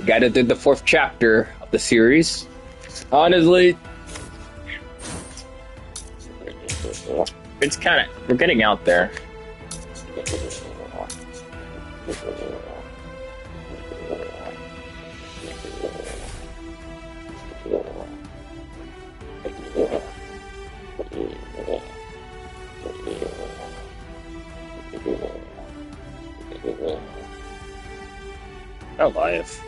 Gotta do the 4th chapter of the series. Honestly, it's kind of, we're getting out there. Alive.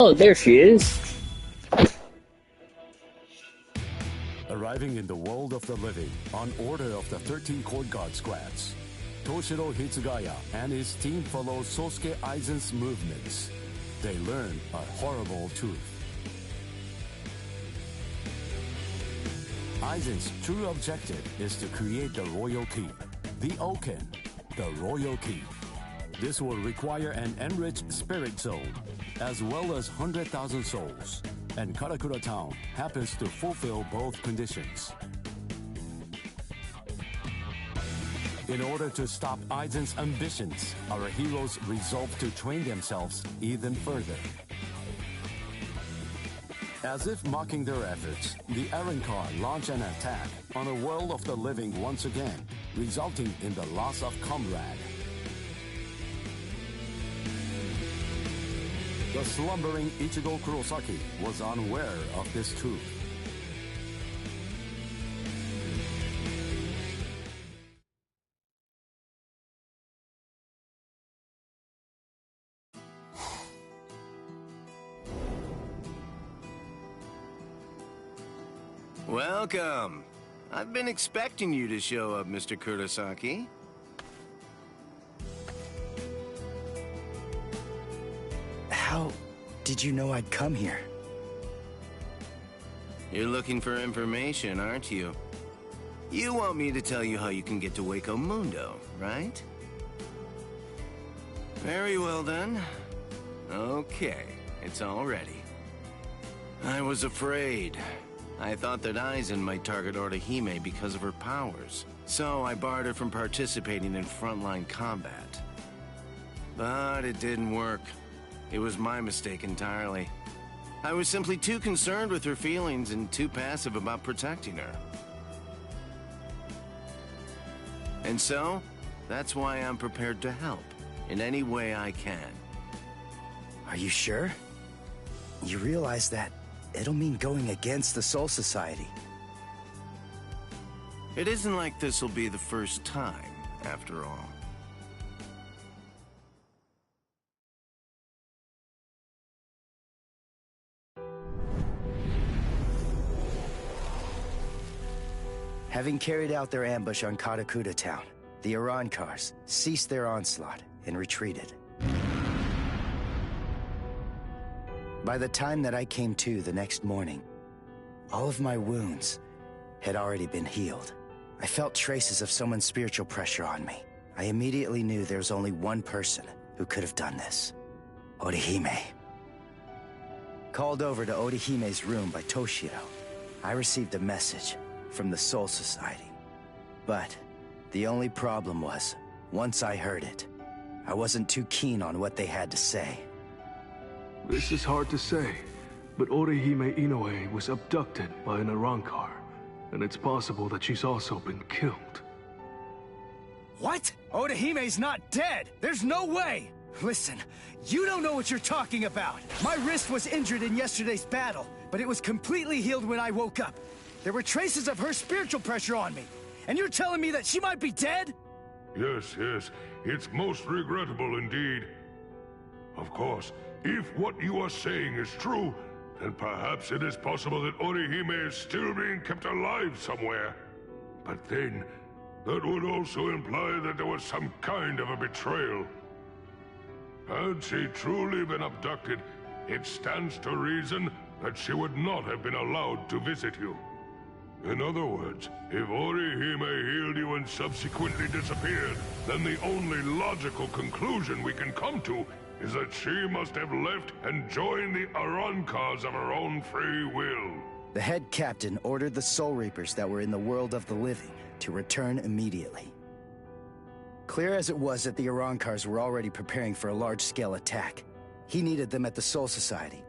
Oh, there she is. Arriving in the world of the living on order of the 13 Court Guard squads, Toshiro Hitsugaya and his team follow Sosuke Aizen's movements. They learn a horrible truth. Aizen's true objective is to create the Royal Key, the Oken, the Royal Key. This will require an enriched spirit zone, as well as 100,000 souls, and Karakura Town happens to fulfill both conditions. In order to stop Aizen's ambitions, our heroes resolve to train themselves even further. As if mocking their efforts, the Arrancar launch an attack on a world of the living once again, resulting in the loss of comrade. The slumbering Ichigo Kurosaki was unaware of this truth. Welcome. I've been expecting you to show up, Mr. Kurosaki. How did you know I'd come here? You're looking for information, aren't you? You want me to tell you how you can get to Waco Mundo, right? Very well then. Okay, it's all ready. I was afraid. I thought that Aizen might target Orihime because of her powers, so I barred her from participating in frontline combat. But it didn't work. It was my mistake entirely. I was simply too concerned with her feelings and too passive about protecting her. And so, that's why I'm prepared to help, in any way I can. Are you sure? You realize that it'll mean going against the Soul Society. It isn't like this'll be the first time, after all. Having carried out their ambush on Katakuta town, the Arrancars ceased their onslaught and retreated. By the time that I came to the next morning, all of my wounds had already been healed. I felt traces of someone's spiritual pressure on me. I immediately knew there was only one person who could have done this. Orihime. Called over to Orihime's room by Toshiro, I received a message from the Soul Society. But the only problem was, once I heard it, I wasn't too keen on what they had to say. This is hard to say, but Orihime Inoue was abducted by an Arrancar, and it's possible that she's also been killed. What? Orihime's not dead! There's no way! Listen, you don't know what you're talking about! My wrist was injured in yesterday's battle, but it was completely healed when I woke up. There were traces of her spiritual pressure on me, and you're telling me that she might be dead? Yes, it's most regrettable indeed. Of course, if what you are saying is true, then perhaps it is possible that Orihime is still being kept alive somewhere. But then, that would also imply that there was some kind of a betrayal. Had she truly been abducted, it stands to reason that she would not have been allowed to visit you. In other words, if Orihime healed you and subsequently disappeared, then the only logical conclusion we can come to is that she must have left and joined the Arrancars of her own free will. The head captain ordered the Soul Reapers that were in the world of the living to return immediately. Clear as it was that the Arrancars were already preparing for a large-scale attack, he needed them at the Soul Society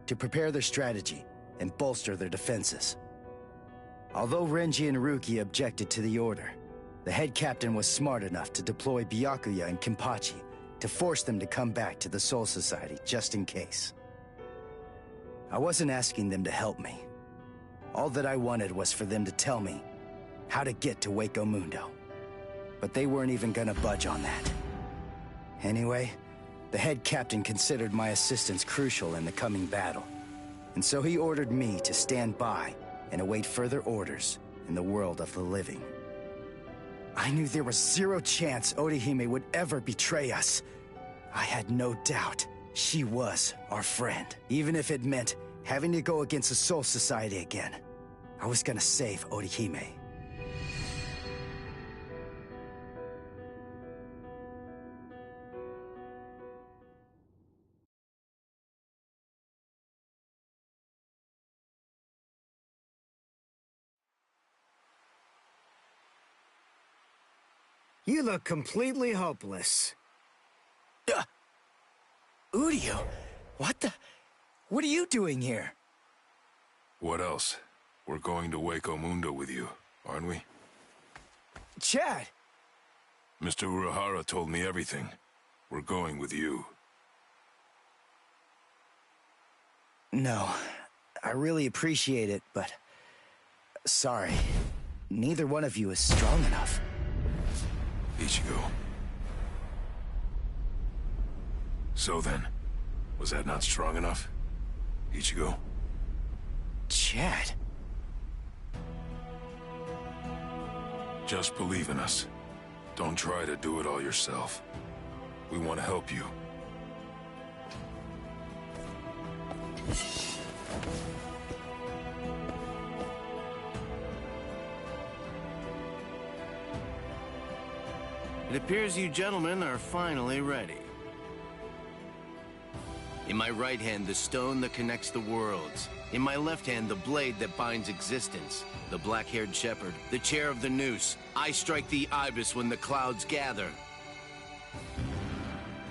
to prepare their strategy and bolster their defenses. Although Renji and Ruki objected to the order, the head captain was smart enough to deploy Byakuya and Kenpachi to force them to come back to the Soul Society just in case. I wasn't asking them to help me. All that I wanted was for them to tell me how to get to Waco Mundo. But they weren't even gonna budge on that. Anyway, the head captain considered my assistance crucial in the coming battle, and so he ordered me to stand by and await further orders in the world of the living. I knew there was zero chance Orihime would ever betray us. I had no doubt she was our friend. Even if it meant having to go against the Soul Society again, I was gonna save Orihime. You look completely hopeless. Udio, what are you doing here? What else? We're going to Waco Mundo with you, aren't we? Chad! Mr. Urahara told me everything. We're going with you. No, I really appreciate it, but... sorry. Neither one of you is strong enough. Ichigo. So then, was that not strong enough? Ichigo? Chad. Just believe in us. Don't try to do it all yourself. We want to help you. It appears you gentlemen are finally ready. In my right hand, the stone that connects the worlds. In my left hand, the blade that binds existence. The black-haired shepherd, the chair of the noose. I strike the ibis when the clouds gather.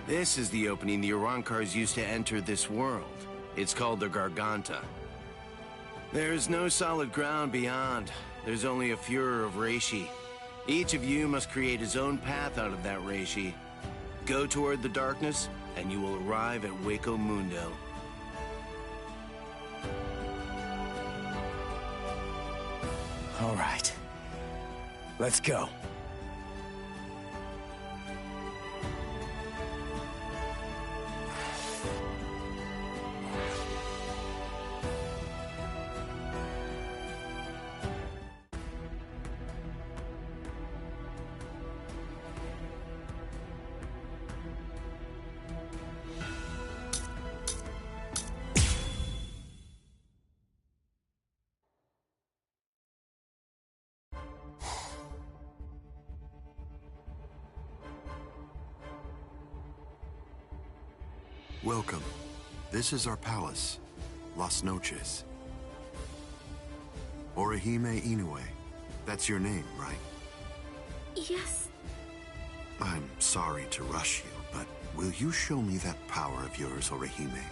This is the opening the Urankars used to enter this world. It's called the Garganta. There's no solid ground beyond. There's only a furor of reishi. Each of you must create his own path out of that reishi. Go toward the darkness, and you will arrive at Waco Mundo. All right. Let's go. Welcome. This is our palace, Las Noches. Orihime Inoue. That's your name, right? Yes. I'm sorry to rush you, but will you show me that power of yours, Orihime?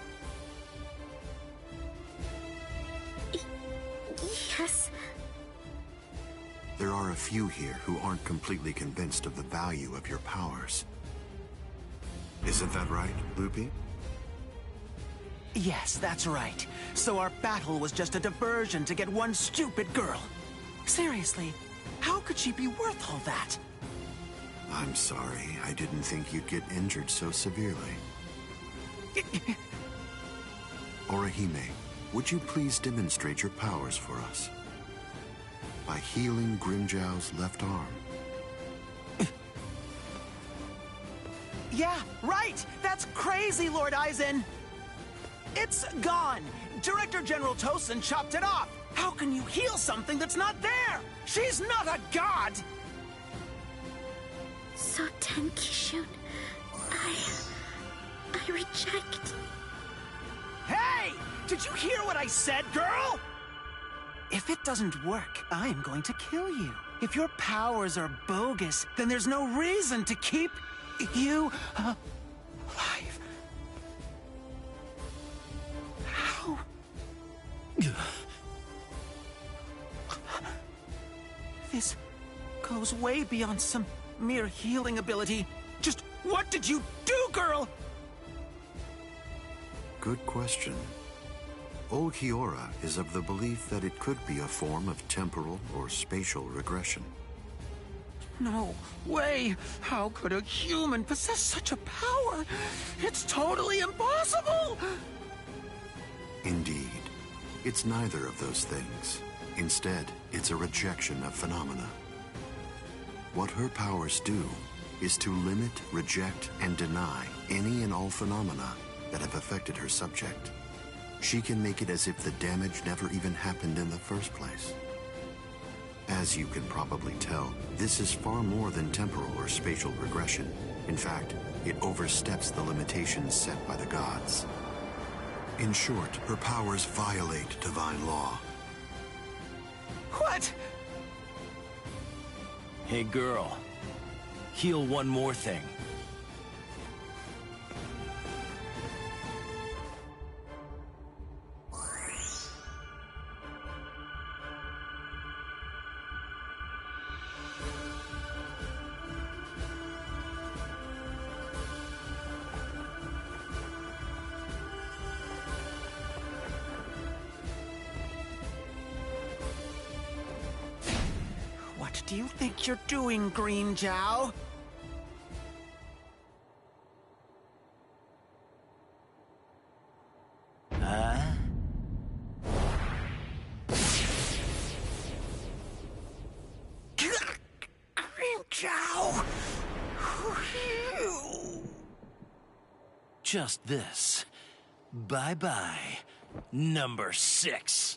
Yes. There are a few here who aren't completely convinced of the value of your powers. Isn't that right, Lupi? Yes, that's right. So our battle was just a diversion to get one stupid girl. Seriously, how could she be worth all that? I'm sorry. I didn't think you'd get injured so severely. Orihime, would you please demonstrate your powers for us? By healing Grimjow's left arm. Yeah, right! That's crazy, Lord Aizen! It's gone! Director General Tosin chopped it off! How can you heal something that's not there? She's not a god! So Tenkishun, I reject. Hey! Did you hear what I said, girl? If it doesn't work, I am going to kill you. If your powers are bogus, then there's no reason to keep you alive. How? This goes way beyond some mere healing ability. Just what did you do, girl? Good question. Old Kiora is of the belief that it could be a form of temporal or spatial regression. No way! How could a human possess such a power? It's totally impossible! Indeed. It's neither of those things. Instead, it's a rejection of phenomena. What her powers do is to limit, reject, and deny any and all phenomena that have affected her subject. She can make it as if the damage never even happened in the first place. As you can probably tell, this is far more than temporal or spatial regression. In fact, it oversteps the limitations set by the gods. In short, her powers violate divine law. What? Hey, girl. heal one more thing. What do you think you're doing, Green Jow? Huh? Green Jow! Just this. Bye-bye, number 6.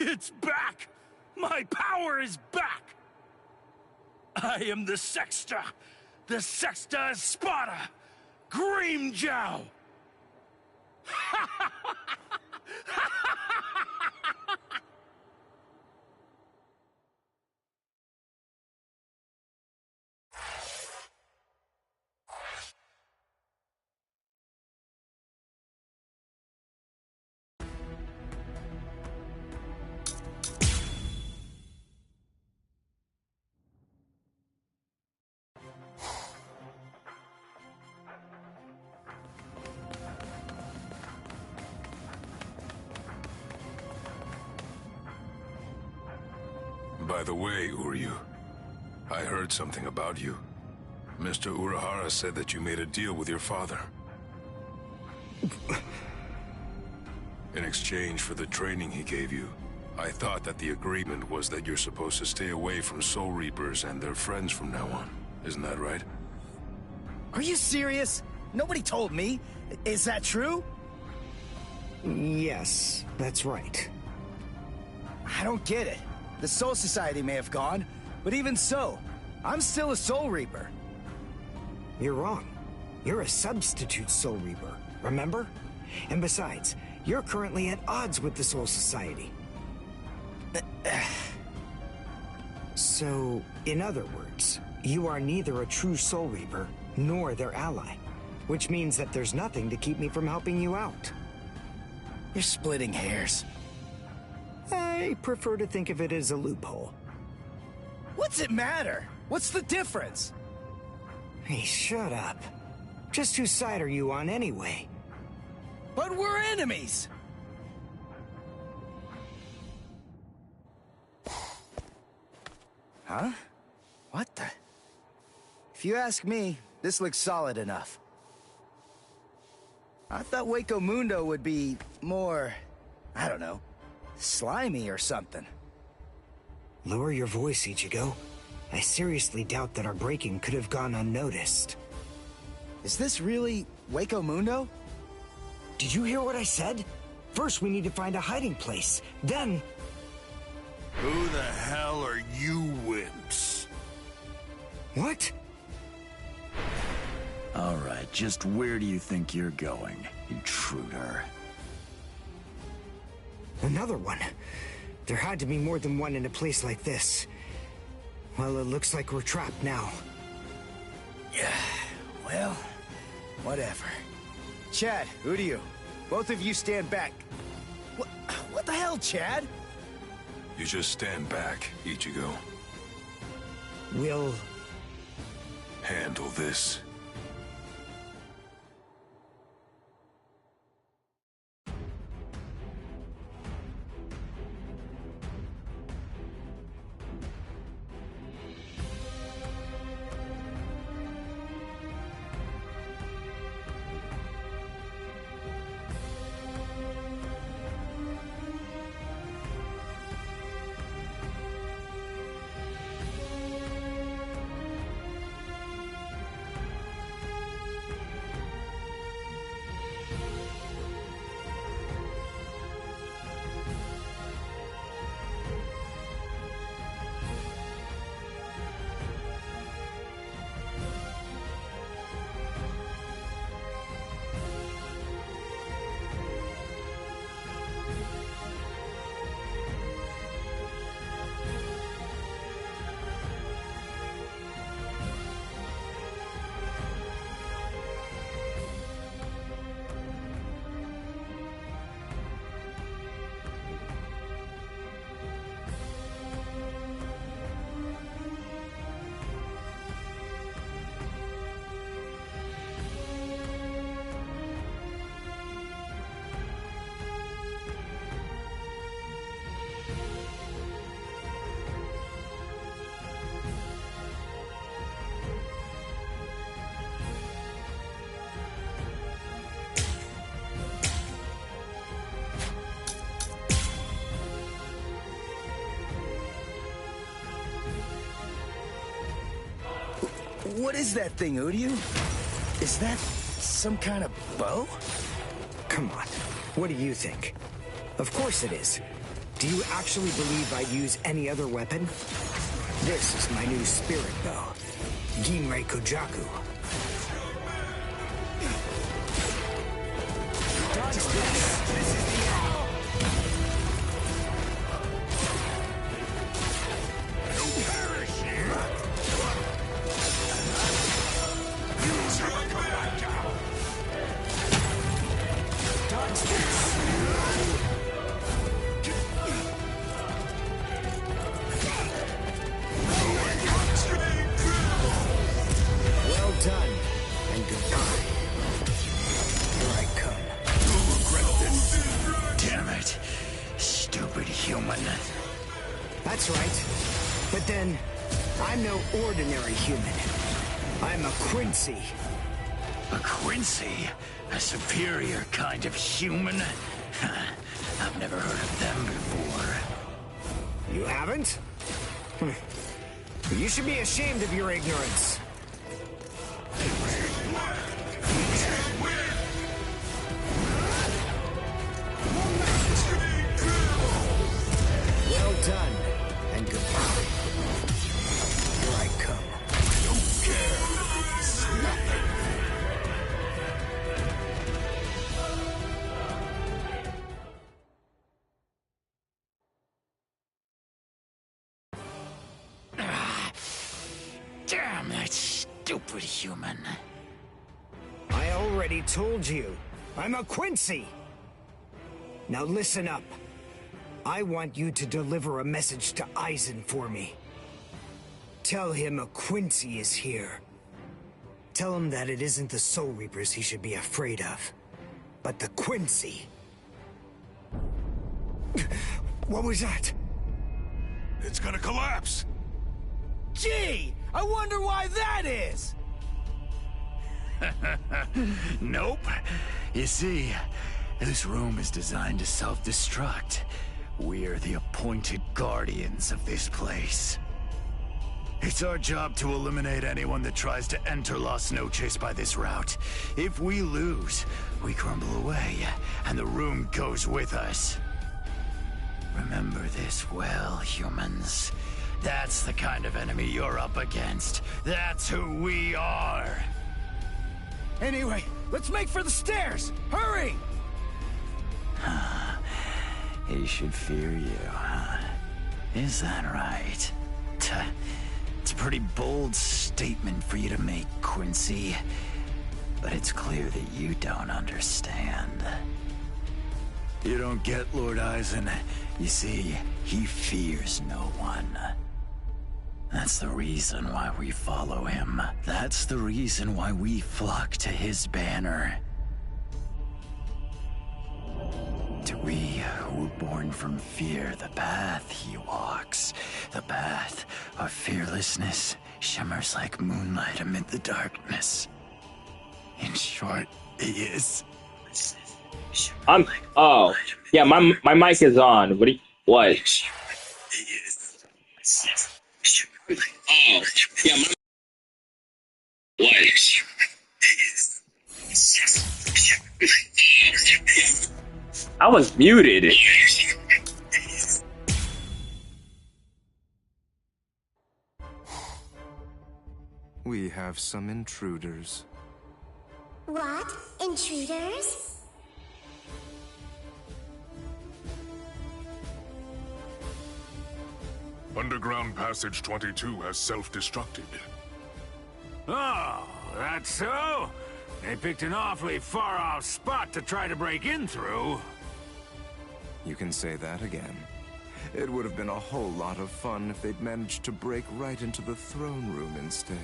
It's back! My power is back! I am the Sexta Espada, Green Jow! By the way, Uryu, I heard something about you. Mr. Urahara said that you made a deal with your father. In exchange for the training he gave you, I thought that the agreement was that you're supposed to stay away from Soul Reapers and their friends from now on. Isn't that right? Are you serious? Nobody told me. Is that true? Yes, that's right. I don't get it. The Soul Society may have gone, but even so, I'm still a Soul Reaper. You're wrong. You're a substitute Soul Reaper, remember? And besides, you're currently at odds with the Soul Society. So, in other words, you are neither a true Soul Reaper nor their ally, which means that there's nothing to keep me from helping you out. You're splitting hairs. I prefer to think of it as a loophole. What's it matter? What's the difference? Hey, shut up. Just whose side are you on anyway? But we're enemies! Huh? What the? If you ask me, this looks solid enough. I thought Waco Mundo would be more, I don't know, slimy or something. Lower your voice, Ichigo. I seriously doubt that our breaking could have gone unnoticed. Is this really Waco Mundo? Did you hear what I said? First, we need to find a hiding place. Then... Who the hell are you wimps? What? All right, just where do you think you're going, intruder? Another one. There had to be more than one in a place like this. Well, it looks like we're trapped now. Yeah, well, whatever. Chad, who do you? Both of you stand back. What the hell, Chad? You just stand back, Ichigo. We'll... handle this. What is that thing, Uryu? Is that some kind of bow? Come on. What do you think? Of course it is. Do you actually believe I'd use any other weapon? This is my new spirit bow. Ginrei Kojaku. Dodge this! This is the end! You perish here! You shall come back down! Dodge this! Well done, and goodbye. Here I come. You'll regret this. Damn it. Stupid human. That's right. But then, I'm no ordinary human. I'm a Quincy. A Quincy? A superior kind of human? I've never heard of them before. You haven't? You should be ashamed of your ignorance. Well done, and goodbye. Here I come. I don't care. It's nothing. Damn that stupid human. I already told you. I'm a Quincy. Now listen up. I want you to deliver a message to Aizen for me. Tell him a Quincy is here. Tell him that it isn't the Soul Reapers he should be afraid of, but the Quincy. What was that? It's gonna collapse! Gee! I wonder why that is! Nope. You see, this room is designed to self-destruct. We're the appointed guardians of this place. It's our job to eliminate anyone that tries to enter Las Noches by this route. If we lose, we crumble away, and the room goes with us. Remember this well, humans. That's the kind of enemy you're up against. That's who we are. Anyway, let's make for the stairs! Hurry! He should fear you, huh? Is that right? It's a pretty bold statement for you to make, Quincy. But it's clear that you don't understand. You don't get Lord Aizen. You see, he fears no one. That's the reason why we follow him. That's the reason why we flock to his banner. To we who were born from fear, the path he walks, the path of fearlessness, shimmers like moonlight amid the darkness. In short, he is... Oh, yeah, my mic is on. What? Oh, yeah, I was muted. We have some intruders. What? Intruders? Underground Passage 22 has self-destructed. Oh, that's so? They picked an awfully far-off spot to try to break in through. You can say that again. It would have been a whole lot of fun if they'd managed to break right into the throne room instead.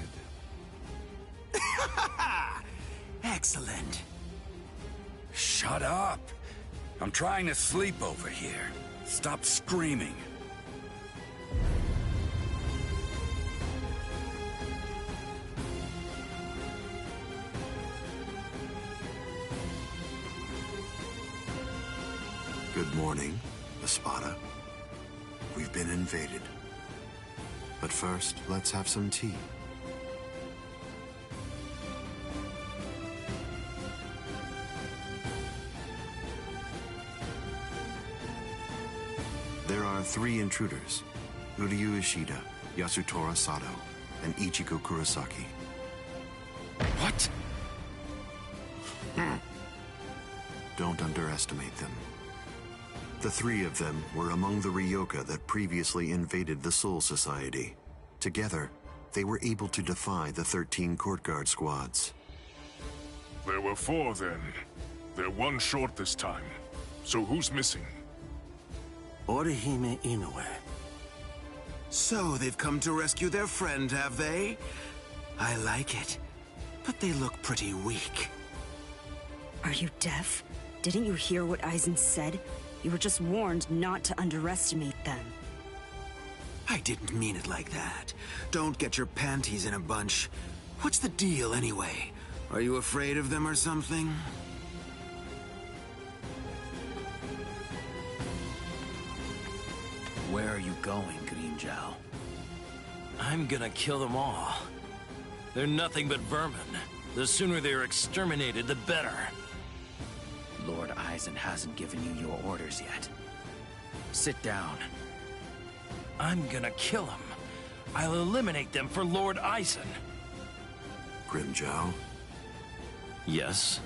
Excellent. Shut up! I'm trying to sleep over here. Stop screaming. Good morning, Espada. We've been invaded. But first, let's have some tea. three intruders: Uryu Ishida, Yasutora Sato, and Ichiko Kurosaki. What? Don't underestimate them. The three of them were among the Ryoka that previously invaded the Soul Society. Together, they were able to defy the 13 court guard squads. There were 4 then. They're 1 short this time. So who's missing? Orihime Inoue. So they've come to rescue their friend, have they? I like it. But they look pretty weak. Are you deaf? Didn't you hear what Aizen said? You were just warned not to underestimate them. I didn't mean it like that. Don't get your panties in a bunch. What's the deal anyway? Are you afraid of them or something? Where are you going, Green Zhao? I'm gonna kill them all. They're nothing but vermin. The sooner they're exterminated, the better. Lord Aizen hasn't given you your orders yet. Sit down. I'm gonna kill them. I'll eliminate them for Lord Aizen. Grimjow? Yes?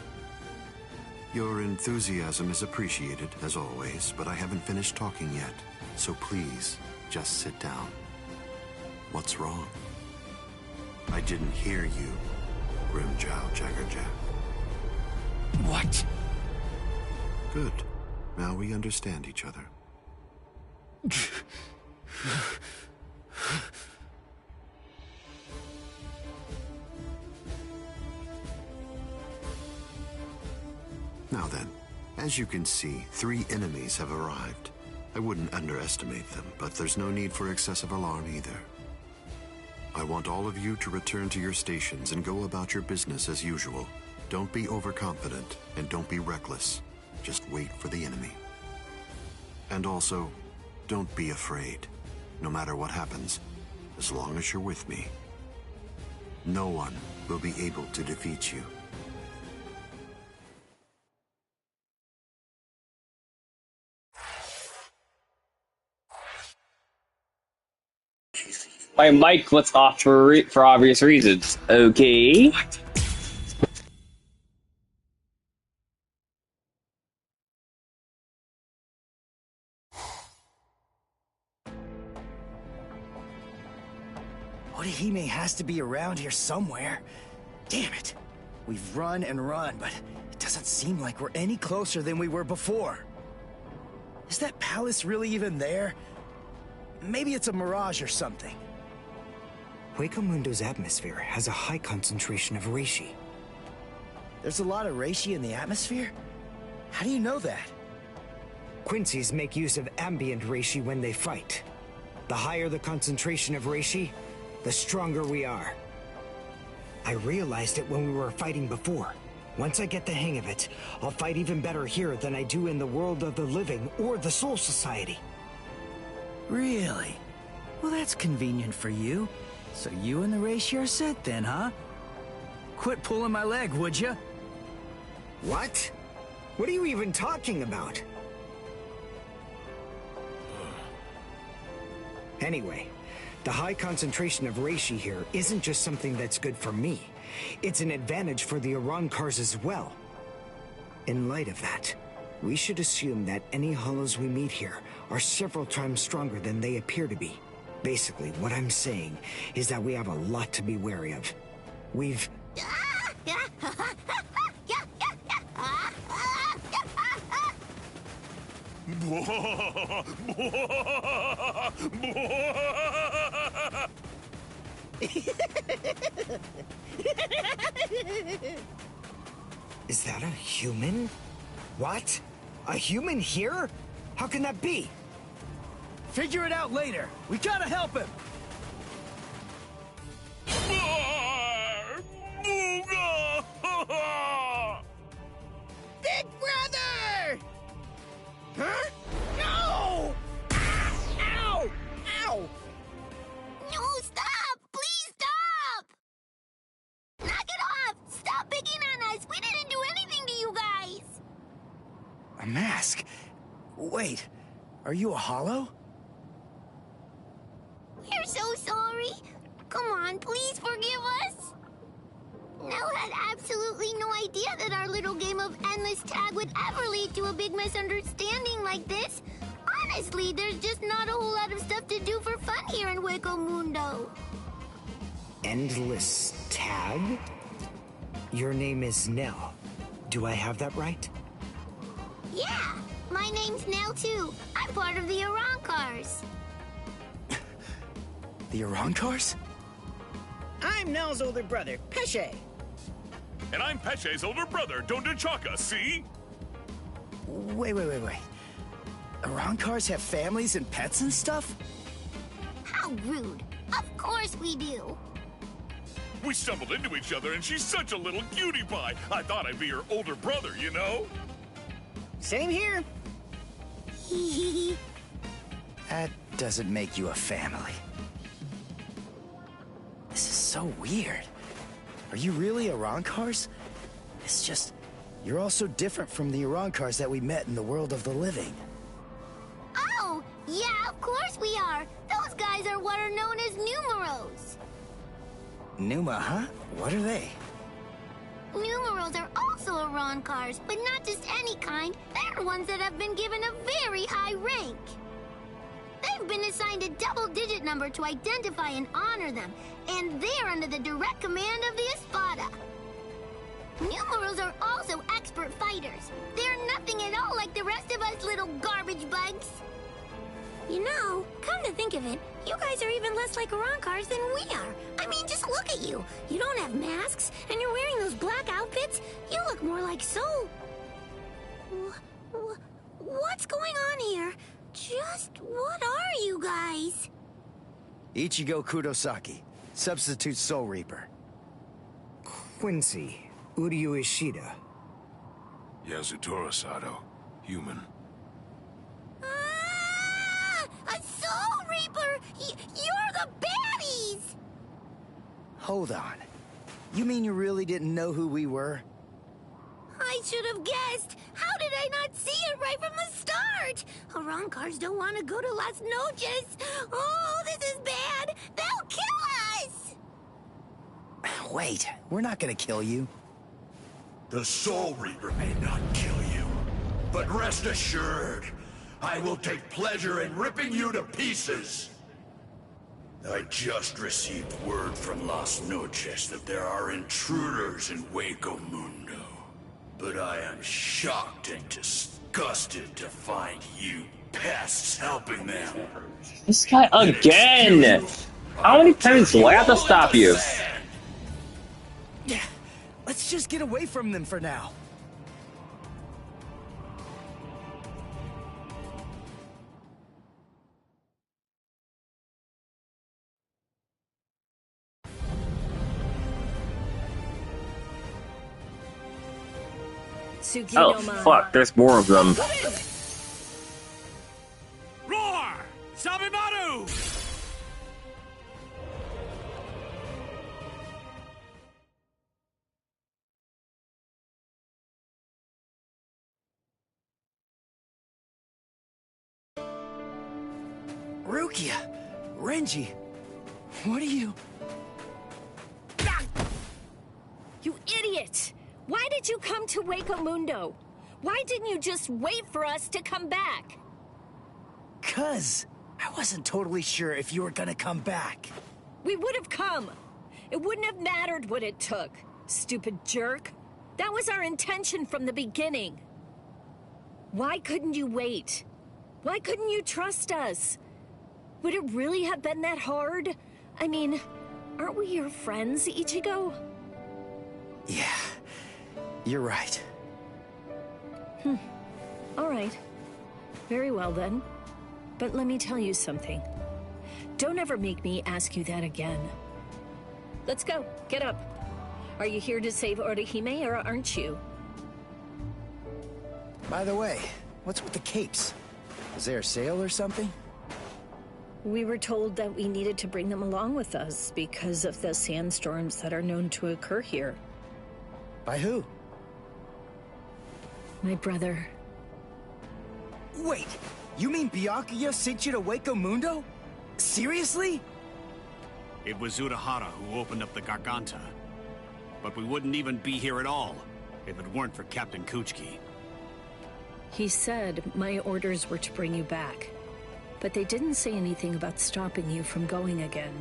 Your enthusiasm is appreciated, as always, but I haven't finished talking yet. So please, just sit down. What's wrong? I didn't hear you, Grimjow Jaggerjack. What? Good. Now we understand each other. Now then, as you can see, 3 enemies have arrived. I wouldn't underestimate them, but there's no need for excessive alarm either. I want all of you to return to your stations and go about your business as usual. Don't be overconfident, and don't be reckless. Just wait for the enemy. And also, don't be afraid. No matter what happens, as long as you're with me, no one will be able to defeat you. My mic was off for obvious reasons. Okay. Orihime has to be around here somewhere. Damn it. We've run and run, but it doesn't seem like we're any closer than we were before. Is that palace really even there? Maybe it's a mirage or something. Huecamundo's atmosphere has a high concentration of reishi. There's a lot of reishi in the atmosphere? How do you know that? Quincy's make use of ambient reishi when they fight. The higher the concentration of reishi, the stronger we are. I realized it when we were fighting before. Once I get the hang of it, I'll fight even better here than I do in the world of the living or the Soul Society. Really? Well, that's convenient for you. So you and the reishi are set then, huh? Quit pulling my leg, would ya? What? What are you even talking about? Anyway, the high concentration of reishi here isn't just something that's good for me. It's an advantage for the Arankars as well. In light of that, we should assume that any hollows we meet here are several times stronger than they appear to be. Basically, what I'm saying is that we have a lot to be wary of. We've... Is that a human? What? A human here? How can that be? Figure it out later. We gotta help him. Big brother! Huh? No! Ow! Ow! No, stop! Please stop! Knock it off! Stop picking on us! We didn't do anything to you guys! A mask? Wait, are you a hollow? Jamari? Come on, please forgive us. Nell had absolutely no idea that our little game of endless tag would ever lead to a big misunderstanding like this. Honestly, there's just not a whole lot of stuff to do for fun here in Hueco Mundo. Endless tag? Your name is Nell. Do I have that right? Yeah, my name's Nell too. I'm part of the Arancars. The Arancars? I'm Nell's older brother, Pesce. And I'm Pesce's older brother, Dondechaka, see? Wait. Arancars have families and pets and stuff? How rude. Of course we do. We stumbled into each other and she's such a little cutie pie. I thought I'd be her older brother, you know? Same here. That doesn't make you a family. This is so weird. Are you really Arancars? It's just, you're all so different from the Arancars that we met in the world of the living. Oh, yeah, of course we are. Those guys are what are known as numeros. Numa, huh? What are they? Numeros are also Arancars, but not just any kind. They're ones that have been given a very high rank. They've been assigned a double-digit number to identify and honor them, and they're under the direct command of the Espada. Numerals are also expert fighters. They're nothing at all like the rest of us little garbage bugs. You know, come to think of it, you guys are even less like Arancars than we are. I mean, just look at you. You don't have masks, and you're wearing those black outfits. You look more like Soul. What's going on here? Just what are you guys? Ichigo Kurosaki, substitute Soul Reaper. Quincy, Uryu Ishida. Yasutora Sato, human. A Soul Reaper! You're the baddies! Hold on. You mean you really didn't know who we were? I should have guessed. How did I not see it right from the start? Arancars don't want to go to Las Noches. Oh, this is bad. They'll kill us. Wait, we're not gonna kill you. The Soul Reaper may not kill you, but rest assured, I will take pleasure in ripping you to pieces. I just received word from Las Noches that there are intruders in Hueco Mundo. But I am shocked and disgusted to find you pests helping them. This guy again! How many times do I have to stop you? Yeah, let's just get away from them for now. Oh fuck, there's more of them. Roar! Sabimaru! Rukia! Renji! What are you... You idiot! Why did you come to Hueco Mundo? Why didn't you just wait for us to come back? 'Cause I wasn't totally sure if you were gonna come back. We would have come. It wouldn't have mattered what it took, stupid jerk. That was our intention from the beginning. Why couldn't you wait? Why couldn't you trust us? Would it really have been that hard? I mean, aren't we your friends, Ichigo? Yeah, you're right. All right. Very well then. But let me tell you something. Don't ever make me ask you that again. Let's go. Get up. Are you here to save Orihime or aren't you? By the way, what's with the capes? Is there a sale or something? We were told that we needed to bring them along with us because of the sandstorms that are known to occur here. By who? My brother. Wait, you mean Byakuya sent you to Hueco Mundo? Seriously? It was Urahara who opened up the Garganta. But we wouldn't even be here at all if it weren't for Captain Kuchiki. He said my orders were to bring you back, but they didn't say anything about stopping you from going again.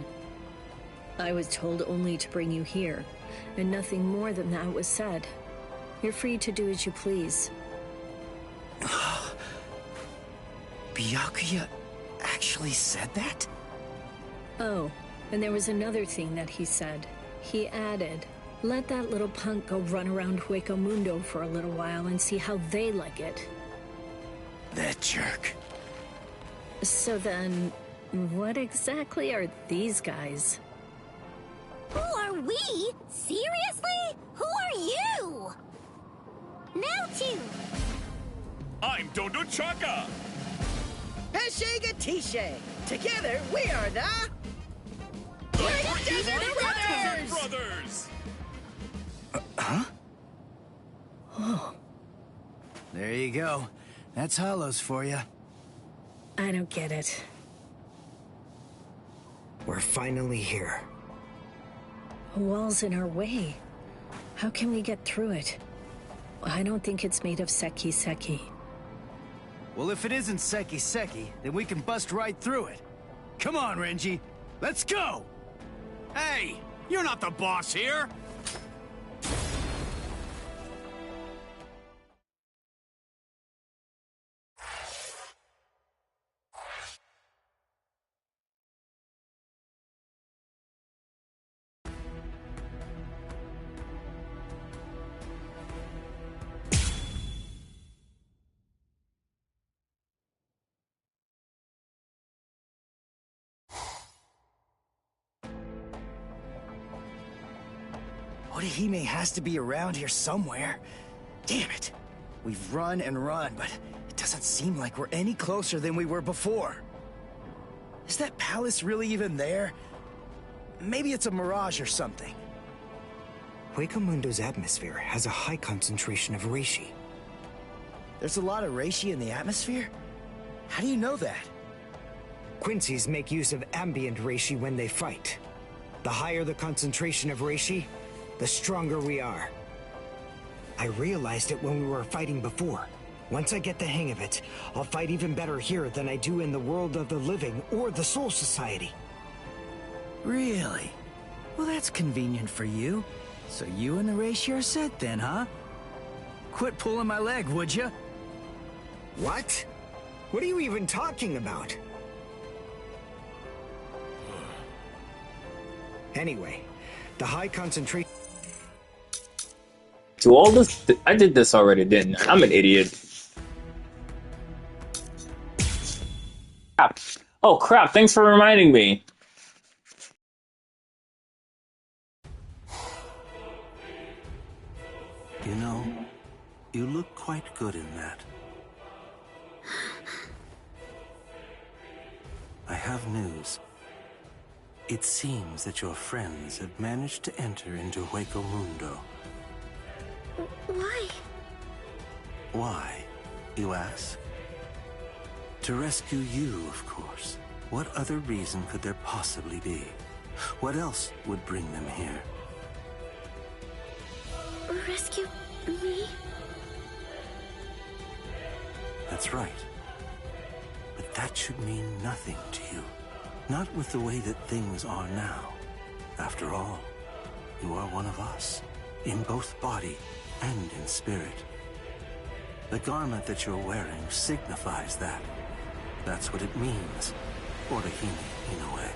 I was told only to bring you here, and nothing more than that was said. You're free to do as you please. Byakuya actually said that? Oh, and there was another thing that he said. He added, let that little punk go run around Hueco Mundo for a little while and see how they like it. That jerk. So then, what exactly are these guys? Who are we? Seriously? Who are you? Now two. I'm Dondo Chaka. Heshega Tishe. Together, we are the... Desert Brothers! Huh? Oh. There you go. That's Hollows for you. I don't get it. We're finally here. A wall's in our way. How can we get through it? I don't think it's made of Seki. Well, if it isn't Seki, then we can bust right through it. Come on, Renji. Let's go! Hey! You're not the boss here! Orihime has to be around here somewhere. Damn it. We've run and run, but it doesn't seem like we're any closer than we were before. Is that palace really even there? Maybe it's a mirage or something. Hueco Mundo's atmosphere has a high concentration of reishi. There's a lot of reishi in the atmosphere? How do you know that? Quincy's make use of ambient reishi when they fight. The higher the concentration of reishi, the stronger we are. I realized it when we were fighting before. Once I get the hang of it, I'll fight even better here than I do in the world of the living or the Soul Society. Really? Well, that's convenient for you. So you and the reishi are set then, huh? Quit pulling my leg, would you? What? What are you even talking about? Anyway, the high concentration... To all this, I did this already, didn't I? I'm an idiot. Crap. Oh crap, thanks for reminding me. You know, you look quite good in that. I have news. It seems that your friends have managed to enter into Hueco Mundo. Why? Why, you ask? To rescue you, of course. What other reason could there possibly be? What else would bring them here? Rescue me? That's right. But that should mean nothing to you. Not with the way that things are now. After all, you are one of us, in both body and in spirit. The garment that you're wearing signifies that. That's what it means, Orihime, in a way.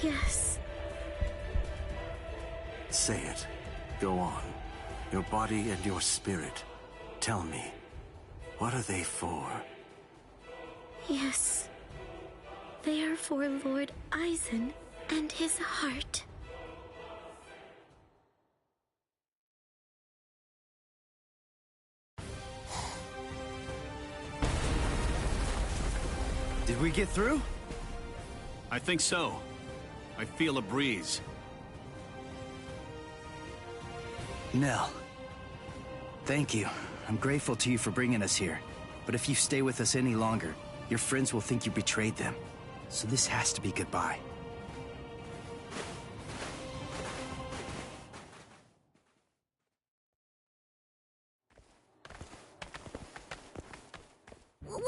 Yes. Say it. Go on. Your body and your spirit. Tell me, what are they for? Yes. They are for Lord Aizen and his heart. Did we get through? I think so. I feel a breeze. Nell. Thank you. I'm grateful to you for bringing us here. But if you stay with us any longer, your friends will think you betrayed them. So this has to be goodbye.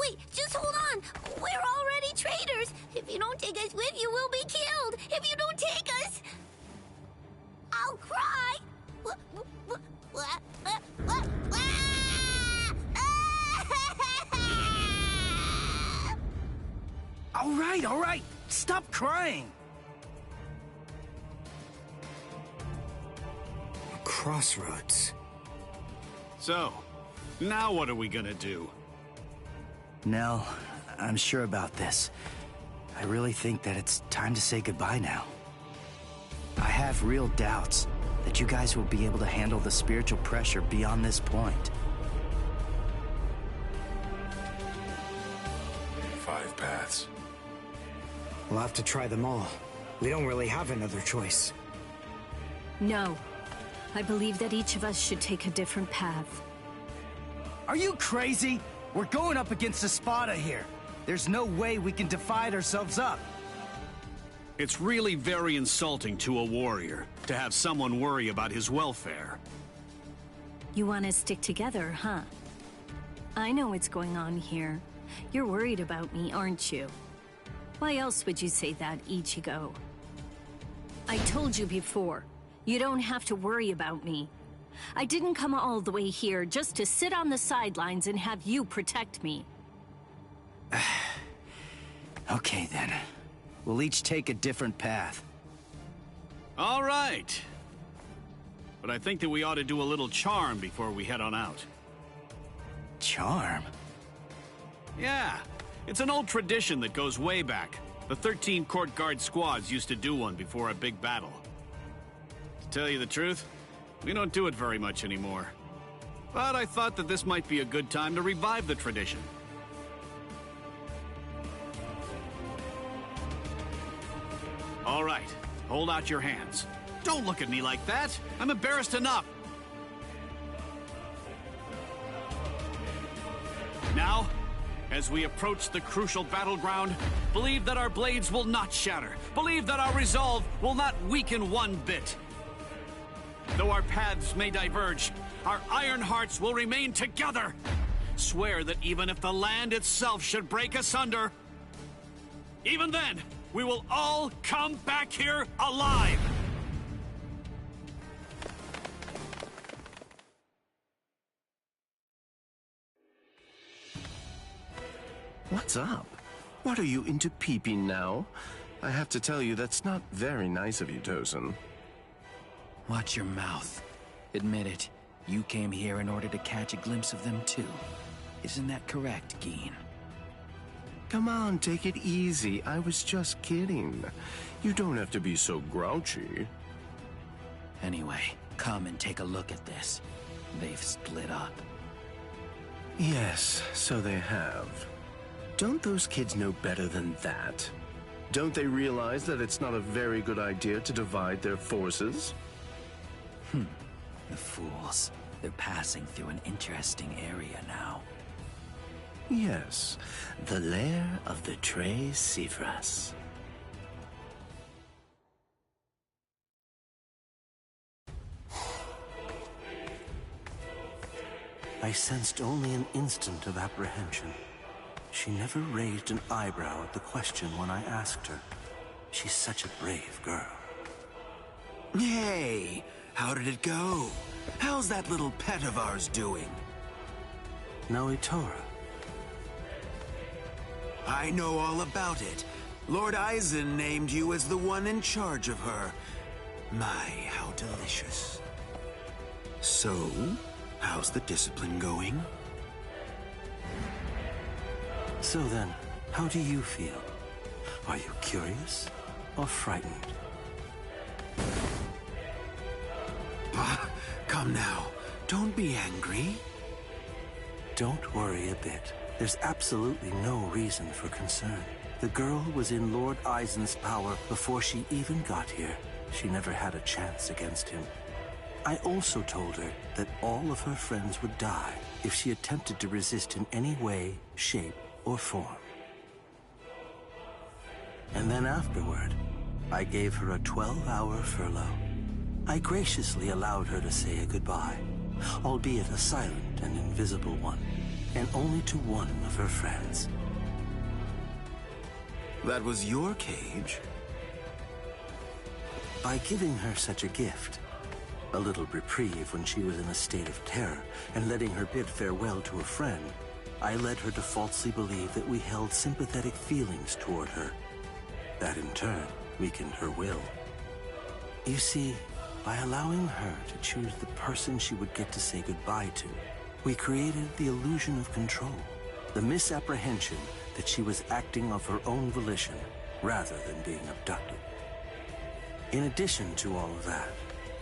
Wait, just hold on. We're already traitors. If you don't take us with you, we'll be killed. If you don't take us, I'll cry. All right. Stop crying. A crossroads. So, now what are we gonna do? Nell, I'm sure about this. I really think that it's time to say goodbye now. I have real doubts that you guys will be able to handle the spiritual pressure beyond this point. 5 paths. We'll have to try them all. We don't really have another choice. No. I believe that each of us should take a different path. Are you crazy? We're going up against Espada here. There's no way we can divide ourselves up. It's really very insulting to a warrior to have someone worry about his welfare. You want to stick together, huh? I know what's going on here. You're worried about me, aren't you? Why else would you say that, Ichigo? I told you before, you don't have to worry about me. I didn't come all the way here just to sit on the sidelines and have you protect me. Okay then. We'll each take a different path. All right. But I think that we ought to do a little charm before we head on out. Charm? Yeah. It's an old tradition that goes way back. The 13 court guard squads used to do one before a big battle. To tell you the truth, we don't do it very much anymore. But I thought that this might be a good time to revive the tradition. All right, hold out your hands. Don't look at me like that. I'm embarrassed enough. Now, as we approach the crucial battleground, believe that our blades will not shatter. Believe that our resolve will not weaken one bit. Though our paths may diverge, our iron hearts will remain together. Swear that even if the land itself should break asunder, even then, we will all come back here alive. What's up? What are you into peeping now? I have to tell you, that's not very nice of you, Tosin. Watch your mouth. Admit it. You came here in order to catch a glimpse of them too. Isn't that correct, Geen? Come on, take it easy. I was just kidding. You don't have to be so grouchy. Anyway, come and take a look at this. They've split up. Yes, so they have. Don't those kids know better than that? Don't they realize that it's not a very good idea to divide their forces? The fools. They're passing through an interesting area now. Yes, the lair of the Tres Cifras. I sensed only an instant of apprehension. She never raised an eyebrow at the question when I asked her. She's such a brave girl. Hey, how did it go? How's that little pet of ours doing? Noitora. I know all about it. Lord Eisen named you as the one in charge of her. My, how delicious. So, how's the discipline going? So then, how do you feel? Are you curious or frightened? Come now, don't be angry. Don't worry a bit. There's absolutely no reason for concern. The girl was in Lord Eisen's power before she even got here. She never had a chance against him. I also told her that all of her friends would die if she attempted to resist in any way, shape, or form. And then afterward, I gave her a 12-hour furlough. I graciously allowed her to say a goodbye, albeit a silent and invisible one. and only to one of her friends. That was your cage? By giving her such a gift, a little reprieve when she was in a state of terror, and letting her bid farewell to a friend, I led her to falsely believe that we held sympathetic feelings toward her. That in turn weakened her will. You see, by allowing her to choose the person she would get to say goodbye to, we created the illusion of control, the misapprehension that she was acting of her own volition rather than being abducted. In addition to all of that,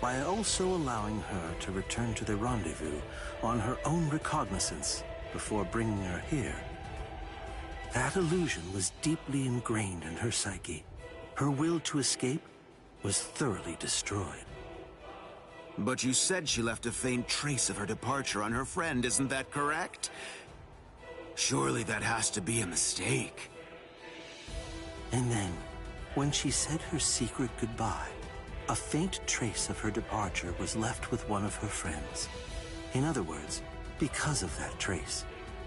by also allowing her to return to the rendezvous on her own recognizance before bringing her here, that illusion was deeply ingrained in her psyche. Her will to escape was thoroughly destroyed. But you said she left a faint trace of her departure on her friend, isn't that correct? Surely that has to be a mistake. And then, when she said her secret goodbye, a faint trace of her departure was left with one of her friends. In other words, because of that trace,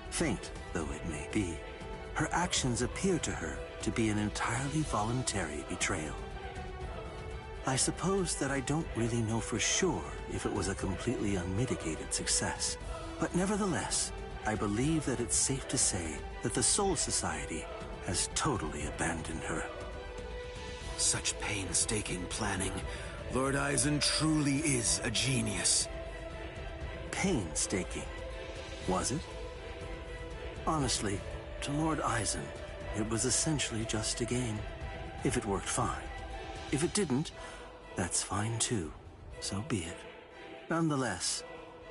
faint though it may be, her actions appear to her to be an entirely voluntary betrayal. I suppose that I don't really know for sure if it was a completely unmitigated success, but nevertheless, I believe that it's safe to say that the Soul Society has totally abandoned her. Such painstaking planning. Lord Eisen truly is a genius. Painstaking, was it? Honestly, to Lord Eisen, it was essentially just a game. If it worked, fine. If it didn't, that's fine too. So be it. Nonetheless,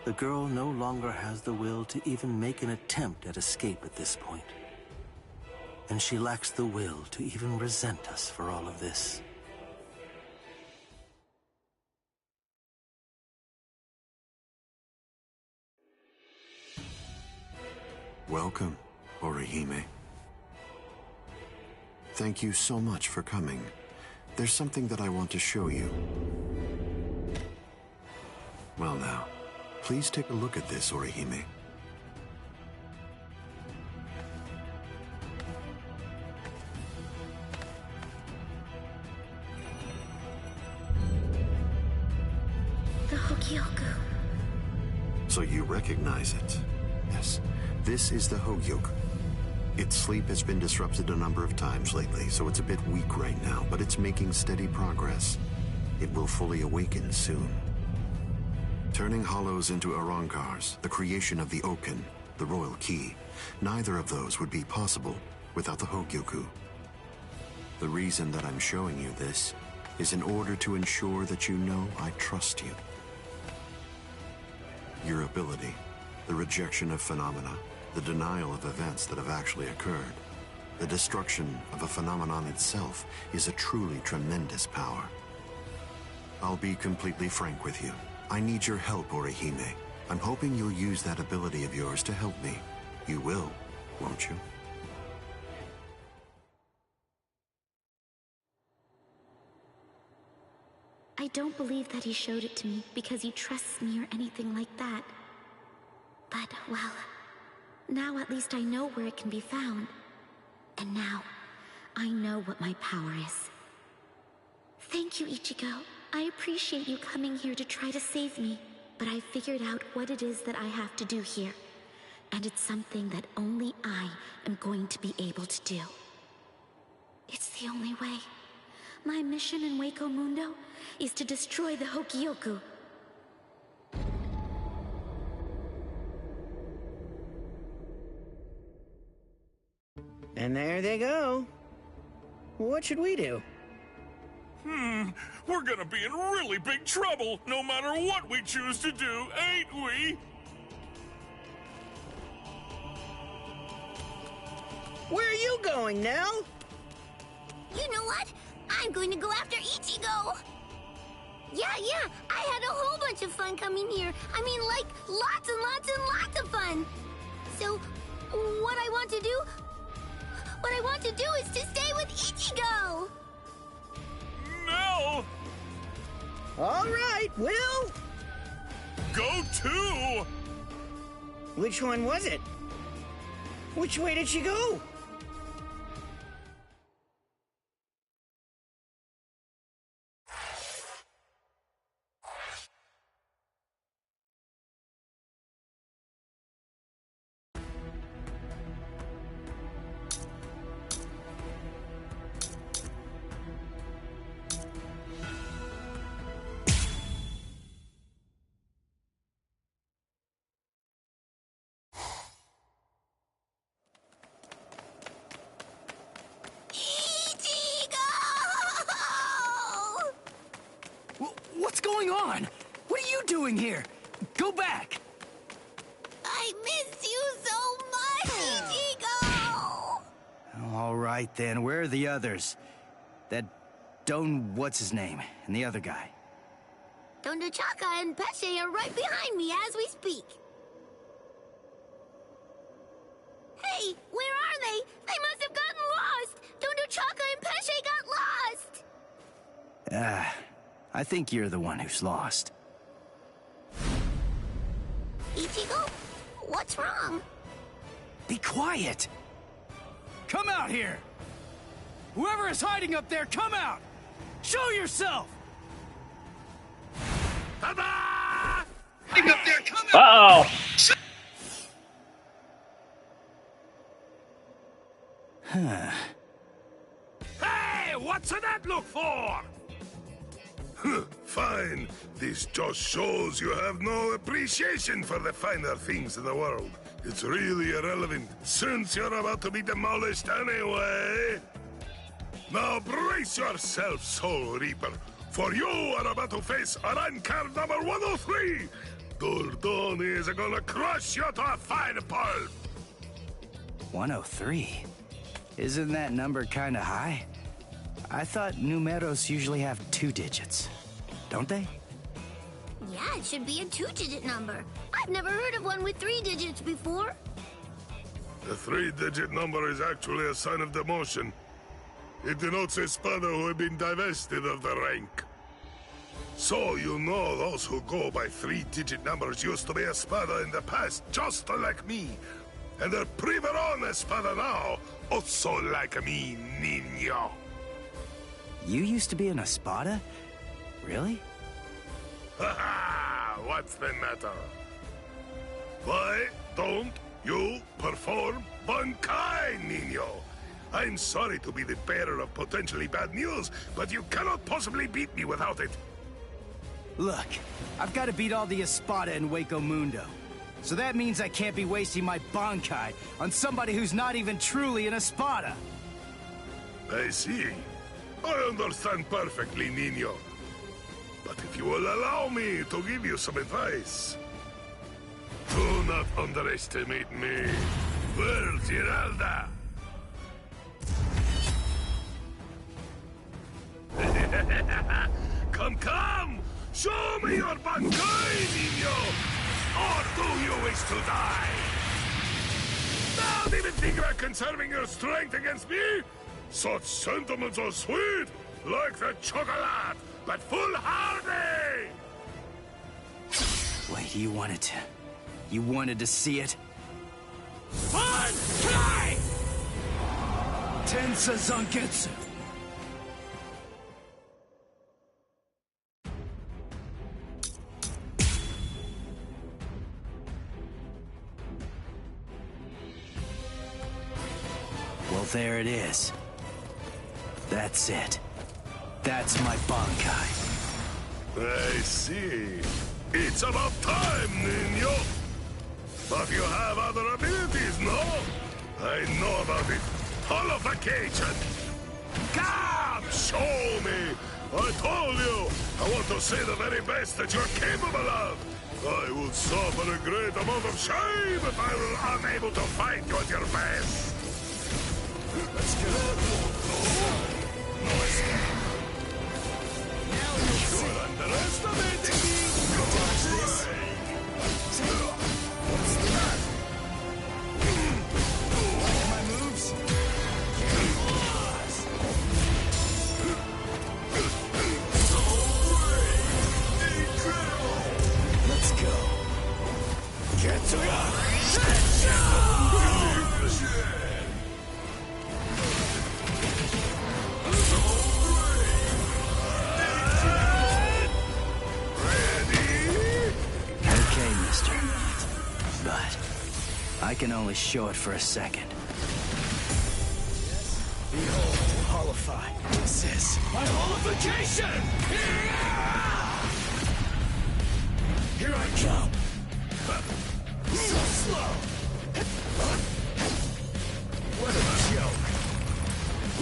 the girl no longer has the will to even make an attempt at escape at this point. And she lacks the will to even resent us for all of this. Welcome, Orihime. Thank you so much for coming. There's something that I want to show you. Well now, please take a look at this, Orihime. The Hogyoku. So you recognize it? Yes, this is the Hogyoku. Its sleep has been disrupted a number of times lately, so it's a bit weak right now, but it's making steady progress. It will fully awaken soon. Turning hollows into Arankars, the creation of the Oken, the royal key, neither of those would be possible without the Hogyoku. The reason that I'm showing you this is in order to ensure that you know I trust you. Your ability, the rejection of phenomena, the denial of events that have actually occurred, the destruction of a phenomenon itself is a truly tremendous power. I'll be completely frank with you. I need your help, Orihime. I'm hoping you'll use that ability of yours to help me. You will, won't you? I don't believe that he showed it to me because he trusts me or anything like that. But, well, now at least I know where it can be found. And now, I know what my power is. Thank you, Ichigo. I appreciate you coming here to try to save me. But I figured out what it is that I have to do here. And it's something that only I am going to be able to do. It's the only way. My mission in Hueco Mundo is to destroy the Hogyoku. And there they go. What should we do? We're gonna be in really big trouble, no matter what we choose to do, ain't we? Where are you going, Nell? You know what? I'm going to go after Ichigo! Yeah, I had a whole bunch of fun coming here. I mean, like, lots and lots and lots of fun. So, what I want to do is to stay with Ichigo! No! All right, Will! Go too! Which one was it? Which way did she go? What's going on? What are you doing here? Go back! I miss you so much, Ichigo! All right, then. Where are the others? That Don... what's-his-name? And the other guy? Don Chaka and Pesce are right behind me as we speak. Hey, where are they? They must have gotten lost! Don Chaka and Pesce got lost! I think you're the one who's lost. Ichigo, what's wrong? Be quiet! Come out here! Whoever is hiding up there, come out! Show yourself! Hiding up there, come out! Uh-oh! Huh. Hey, what's that look for? Fine. This just shows you have no appreciation for the finer things in the world. It's really irrelevant, since you're about to be demolished anyway. Now brace yourself, Soul Reaper, for you are about to face rank card number 103. Dordoni is gonna crush you to a fine pulp. 103? Isn't that number kinda high? I thought numeros usually have 2 digits. Don't they? Yeah, it should be a 2-digit number. I've never heard of one with 3 digits before. The 3-digit number is actually a sign of demotion. It denotes a spada who have been divested of the rank. So you know those who go by 3-digit numbers used to be a spada in the past, just like me. And they're priveron espada now, also like me, niño. You used to be an espada? Really? Ha! What's the matter? Why don't you perform Bankai, niño? I'm sorry to be the bearer of potentially bad news, but you cannot possibly beat me without it. Look, I've got to beat all the espada in Hueco Mundo. So that means I can't be wasting my Bankai on somebody who's not even truly an espada. I see. I understand perfectly, niño. But if you will allow me to give you some advice, do not underestimate me. Where's Giralda? Come! Show me your Bankai, niño! Or do you wish to die? Don't even think about conserving your strength against me! Such sentiments are sweet, like the chocolate, but foolhardy! Wait, you wanted to see it? Bankai! Tensa Zangetsu! Well, there it is. That's it. That's my Bankai. I see. It's about time, niño. But you have other abilities, no? I know about it. Holification. Come, show me. I told you. I want to see the very best that you're capable of. I will suffer a great amount of shame if I were unable to fight you at your best. Let's go. No escape. You're underestimating me. Watch this. What's that? Like my moves? Let's go. Get to ya! I can only show it for a second. Behold, Holify. This is my holification! Here I come! So slow! What a joke!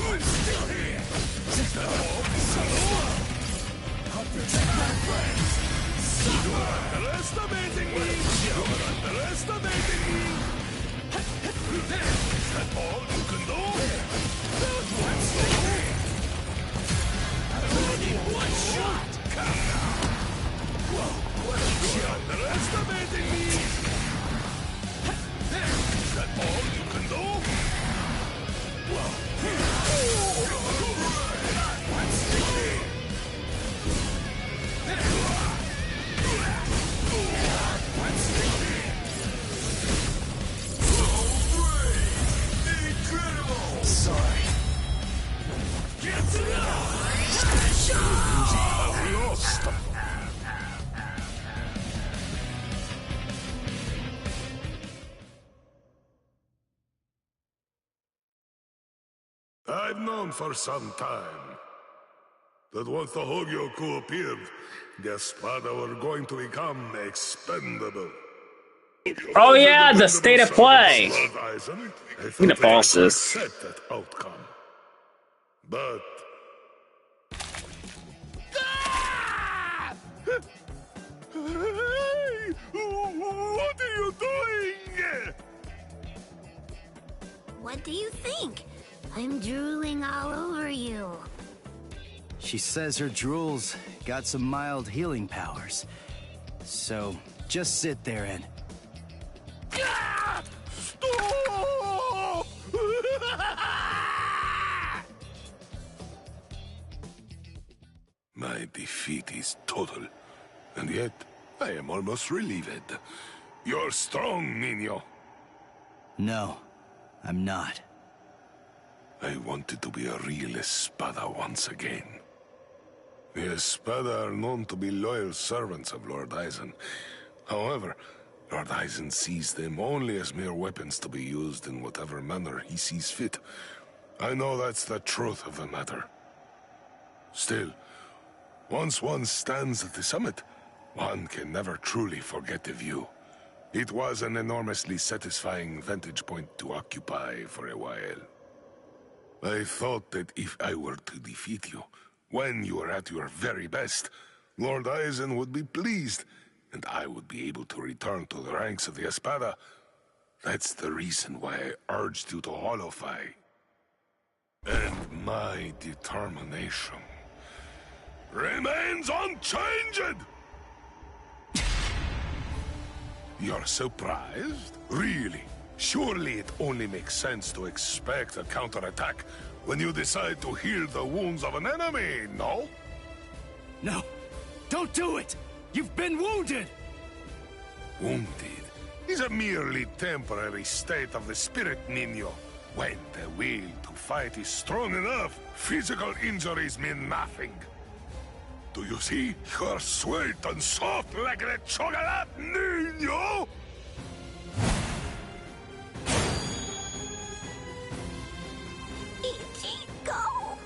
I'm still here! I'll protect my friends! You are underestimating me! You're underestimating me! Is that all you can do? I only need one shot! Come now! Whoa, what a joke! You're underestimating me! Is that all you can do? Whoa! I'm still here! I'm still here! So brave! Incredible! Sorry. Get to know! I've lost. I've known for some time that once the Hogyoku appeared, the Espada were going to become expendable. Oh yeah, the state of play. I'm gonna pause this. Set that outcome. But hey! What are you doing? What do you think? I'm drooling all over you. She says her drools got some mild healing powers. So, just sit there and... Stop! My defeat is total, and yet I am almost relieved. You're strong, Nino. No, I'm not. I wanted to be a real Espada once again. The Espada are known to be loyal servants of Lord Eisen. However, Lord Eisen sees them only as mere weapons to be used in whatever manner he sees fit. I know that's the truth of the matter. Still, once one stands at the summit, one can never truly forget the view. It was an enormously satisfying vantage point to occupy for a while. I thought that if I were to defeat you, when you are at your very best, Lord Eisen would be pleased, and I would be able to return to the ranks of the Espada. That's the reason why I urged you to holofy. And my determination remains unchanged! You're surprised? Really? Surely it only makes sense to expect a counterattack when you decide to heal the wounds of an enemy, no? No! Don't do it! You've been wounded! Wounded is a merely temporary state of the spirit, Nino. When the will to fight is strong enough, physical injuries mean nothing. Do you see? You're sweet and soft like the chocolate, Nino! Go!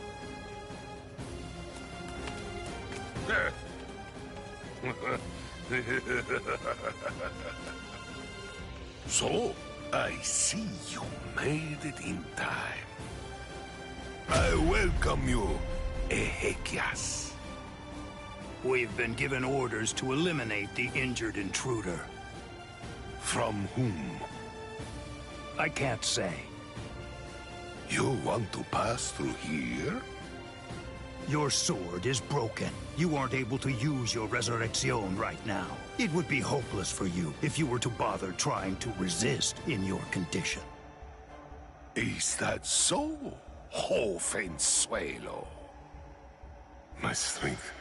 So, I see you made it in time. I welcome you, Ezequias. We've been given orders to eliminate the injured intruder. From whom? I can't say. You want to pass through here? Your sword is broken. You aren't able to use your Resurrection right now. It would be hopeless for you if you were to bother trying to resist in your condition. Is that so, Jovenzuelo? My strength,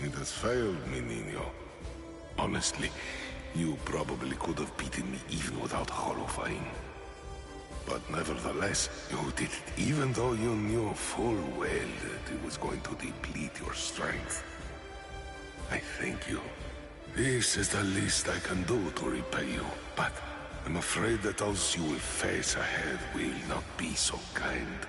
it has failed me, Nino. Honestly, you probably could have beaten me even without holofying. But nevertheless, you did it even though you knew full well that it was going to deplete your strength. I thank you. This is the least I can do to repay you, but I'm afraid that those you will face ahead will not be so kind.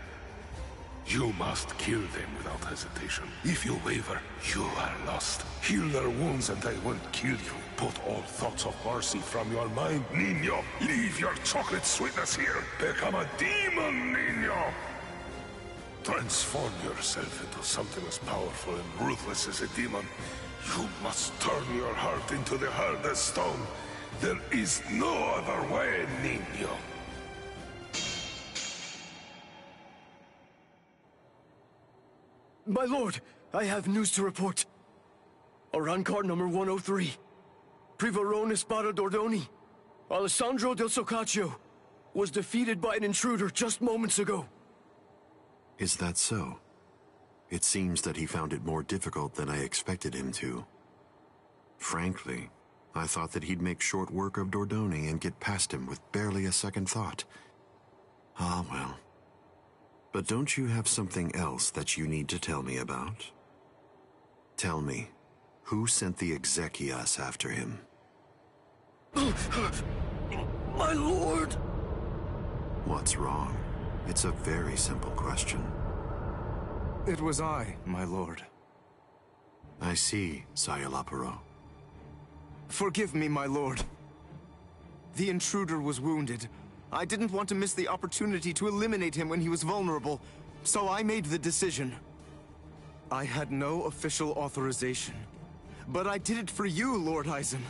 You must kill them without hesitation. If you waver, you are lost. Heal their wounds and they won't kill you. Put all thoughts of mercy from your mind, Niño. Leave your chocolate sweetness here. Become a demon, Niño. Transform yourself into something as powerful and ruthless as a demon. You must turn your heart into the hardest stone. There is no other way, Niño. My lord, I have news to report. Arancard number 103. Privarone Espada Dordoni. Alessandro del Soccaccio was defeated by an intruder just moments ago. Is that so? It seems that he found it more difficult than I expected him to. Frankly, I thought that he'd make short work of Dordoni and get past him with barely a second thought. Ah, well. But don't you have something else that you need to tell me about? Tell me, who sent the Exekias after him? My lord! What's wrong? It's a very simple question. It was I, my lord. I see, Sayalaparo. Forgive me, my lord. The intruder was wounded. I didn't want to miss the opportunity to eliminate him when he was vulnerable, so I made the decision. I had no official authorization, but I did it for you, Lord Eisen.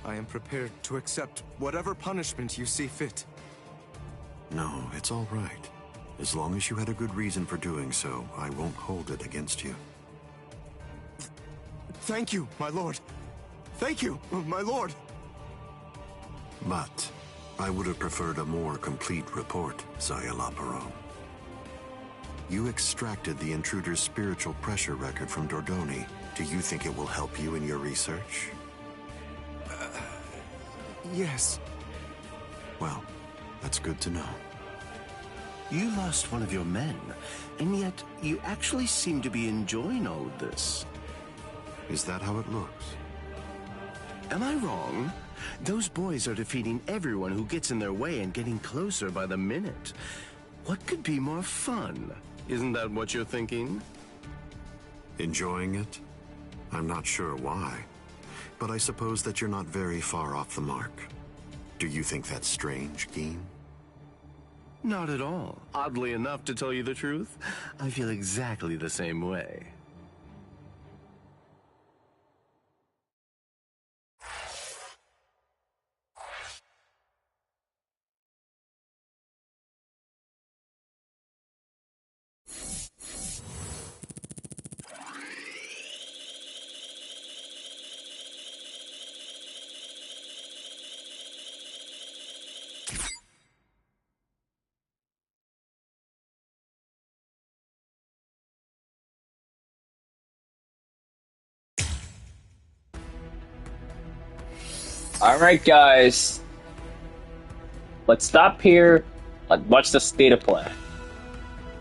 I am prepared to accept whatever punishment you see fit. No, it's all right. As long as you had a good reason for doing so, I won't hold it against you. Thank you, my lord. Thank you, my lord. But I would have preferred a more complete report, Sayalaparo. You extracted the intruder's spiritual pressure record from Dordoni. Do you think it will help you in your research? Yes. Well, that's good to know. You lost one of your men, and yet you actually seem to be enjoying all of this. Is that how it looks? Am I wrong? Those boys are defeating everyone who gets in their way and getting closer by the minute. What could be more fun? Isn't that what you're thinking? Enjoying it? I'm not sure why, but I suppose that you're not very far off the mark. Do you think that's strange, Geen? Not at all. Oddly enough, to tell you the truth, I feel exactly the same way. Alright guys, let's stop here, let's watch the state of play.